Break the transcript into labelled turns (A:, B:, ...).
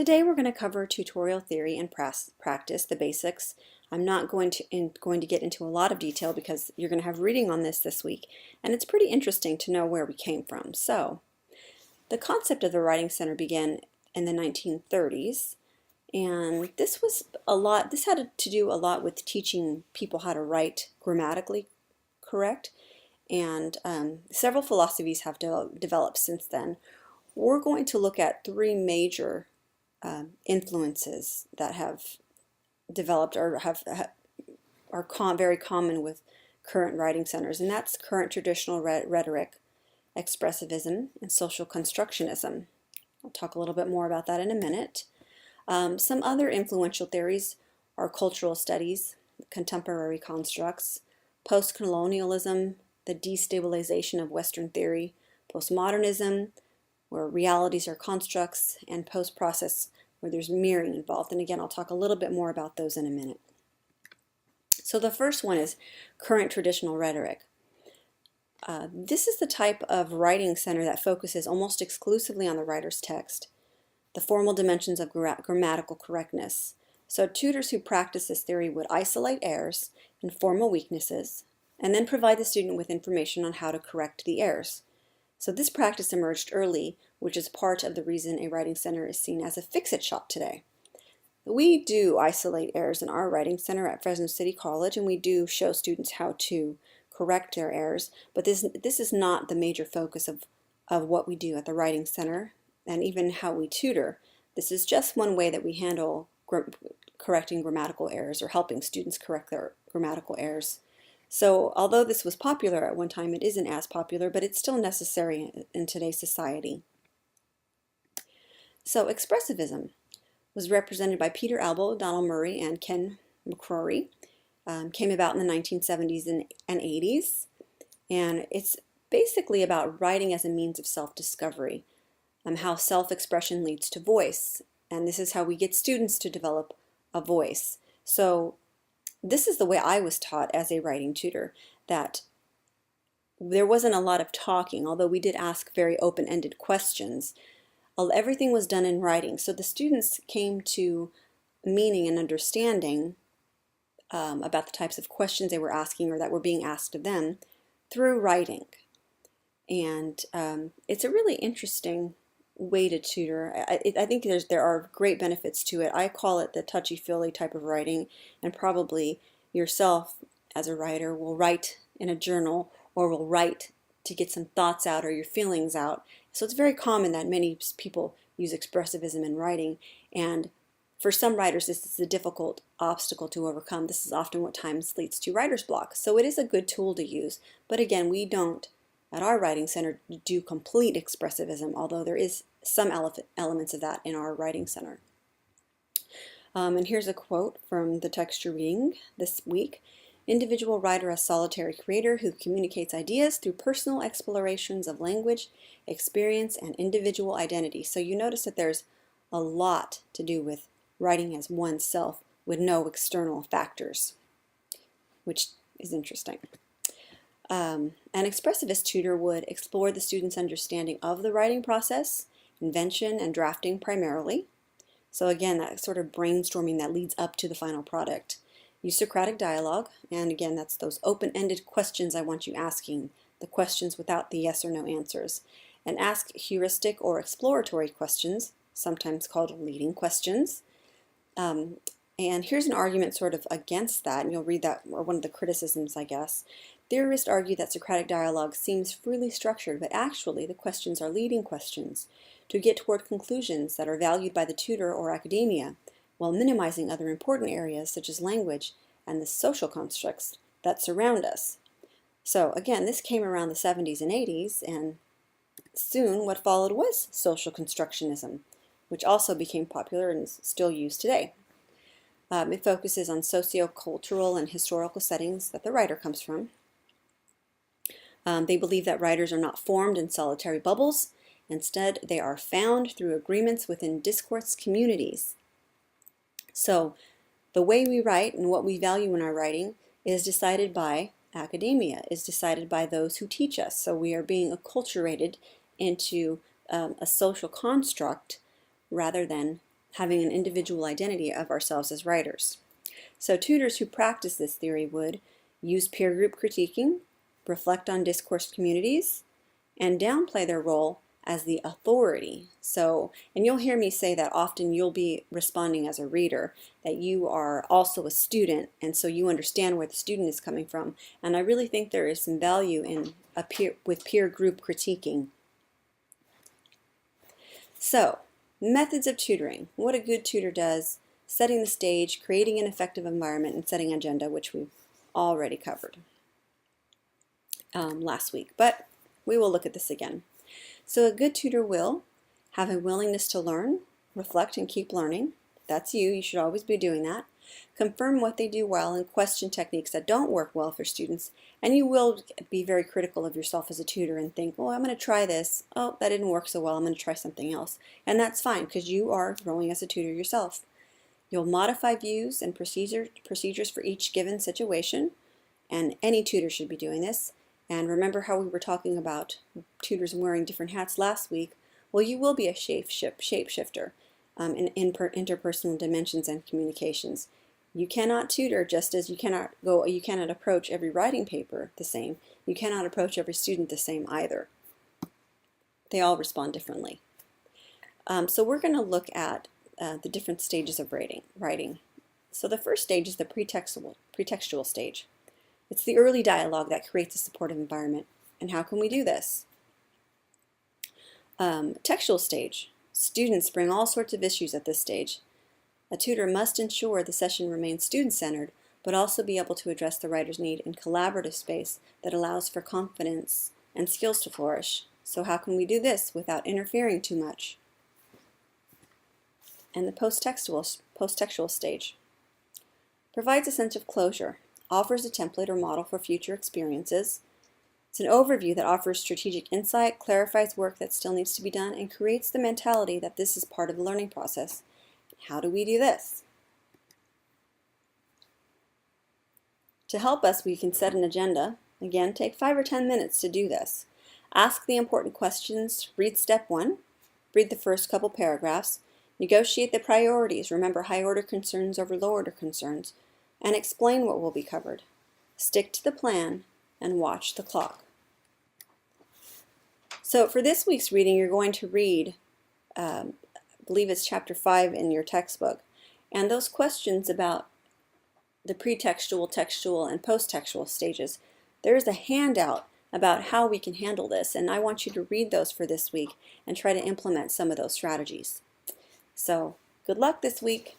A: Today we're going to cover tutorial theory and practice, the basics. I'm not going to get into a lot of detail because you're going to have reading on this week, and it's pretty interesting to know where we came from. So, the concept of the Writing Center began in the 1930s, and this had to do a lot with teaching people how to write grammatically correct, and several philosophies have developed since then. We're going to look at three major influences that have developed or are very common with current writing centers, and that's current traditional rhetoric, expressivism, and social constructionism. I'll talk a little bit more about that in a minute. Some other influential theories are cultural studies, contemporary constructs, post-colonialism, the destabilization of Western theory, postmodernism, where realities are constructs, and post-process, where there's mirroring involved. And again, I'll talk a little bit more about those in a minute. So the first one is current traditional rhetoric. This is the type of writing center that focuses almost exclusively on the writer's text, the formal dimensions of grammatical correctness. So tutors who practice this theory would isolate errors and formal weaknesses, and then provide the student with information on how to correct the errors. So this practice emerged early, which is part of the reason a writing center is seen as a fix-it shop today. We do isolate errors in our writing center at Fresno City College, and we do show students how to correct their errors, but this is not the major focus of what we do at the writing center and even how we tutor. This is just one way that we handle correcting grammatical errors or helping students correct their grammatical errors. So although this was popular at one time, it isn't as popular, but it's still necessary in today's society. So expressivism was represented by Peter Albo, Donald Murray, and Ken McCrory. Came about in the 1970s and 80s, and it's basically about writing as a means of self-discovery, how self-expression leads to voice, and this is how we get students to develop a voice. So this is the way I was taught as a writing tutor, that there wasn't a lot of talking, although we did ask very open-ended questions. Everything was done in writing, so the students came to meaning and understanding about the types of questions they were asking or that were being asked of them through writing. And it's a really interesting way to tutor. I think there are great benefits to it. I call it the touchy-feely type of writing, and probably yourself as a writer will write in a journal or will write to get some thoughts out or your feelings out. So it's very common that many people use expressivism in writing, and for some writers this is a difficult obstacle to overcome. This is often what times leads to writer's block. So it is a good tool to use, but again, we don't at our writing center do complete expressivism, although there is some elements of that in our writing center. And here's a quote from the texture reading this week. Individual writer, a solitary creator who communicates ideas through personal explorations of language, experience, and individual identity. So you notice that there's a lot to do with writing as oneself with no external factors, which is interesting. An expressivist tutor would explore the student's understanding of the writing process, invention, and drafting primarily. So again, that sort of brainstorming that leads up to the final product. Use Socratic dialogue, and again, that's those open-ended questions I want you asking, the questions without the yes or no answers. And ask heuristic or exploratory questions, sometimes called leading questions. And here's an argument sort of against that, and you'll read that, or one of the criticisms, I guess. Theorists argue that Socratic dialogue seems freely structured, but actually the questions are leading questions to get toward conclusions that are valued by the tutor or academia, while minimizing other important areas such as language and the social constructs that surround us. So again, this came around the 70s and 80s, and soon what followed was social constructionism, which also became popular and is still used today. It focuses on socio-cultural and historical settings that the writer comes from. They believe that writers are not formed in solitary bubbles. Instead, they are found through agreements within discourse communities. So the way we write and what we value in our writing is decided by academia, is decided by those who teach us. So we are being acculturated into a social construct rather than having an individual identity of ourselves as writers. So tutors who practice this theory would use peer group critiquing, reflect on discourse communities, and downplay their role as the authority. So, and you'll hear me say that often you'll be responding as a reader, that you are also a student, and so you understand where the student is coming from. And I really think there is some value in with peer group critiquing. So, methods of tutoring. What a good tutor does: setting the stage, creating an effective environment, and setting agenda, which we've already covered last week, but we will look at this again. So a good tutor will have a willingness to learn, reflect, and keep learning. That's you. You should always be doing that. Confirm what they do well and question techniques that don't work well for students. And you will be very critical of yourself as a tutor and think, oh, I'm going to try this. Oh, that didn't work so well. I'm going to try something else. And that's fine because you are growing as a tutor yourself. You'll modify views and procedures for each given situation. And any tutor should be doing this. And remember how we were talking about tutors wearing different hats last week? Well, you will be a shapeshifter in interpersonal dimensions and communications. You cannot tutor just as you cannot approach every writing paper the same. You cannot approach every student the same either. They all respond differently. So we're going to look at the different stages of writing. So the first stage is the pretextual stage. It's the early dialogue that creates a supportive environment. And how can we do this? Textual stage. Students bring all sorts of issues at this stage. A tutor must ensure the session remains student-centered, but also be able to address the writer's need in collaborative space that allows for confidence and skills to flourish. So how can we do this without interfering too much? And the posttextual stage provides a sense of closure, offers a template or model for future experiences. It's an overview that offers strategic insight, clarifies work that still needs to be done, and creates the mentality that this is part of the learning process. How do we do this? To help us, we can set an agenda. Again, take 5 or 10 minutes to do this. Ask the important questions, read step 1, read the first couple paragraphs, negotiate the priorities, remember high order concerns over low order concerns, and explain what will be covered. Stick to the plan and watch the clock. So for this week's reading, you're going to read, I believe it's chapter 5 in your textbook, and those questions about the pretextual, textual, and posttextual stages. There's a handout about how we can handle this, and I want you to read those for this week and try to implement some of those strategies. So good luck this week.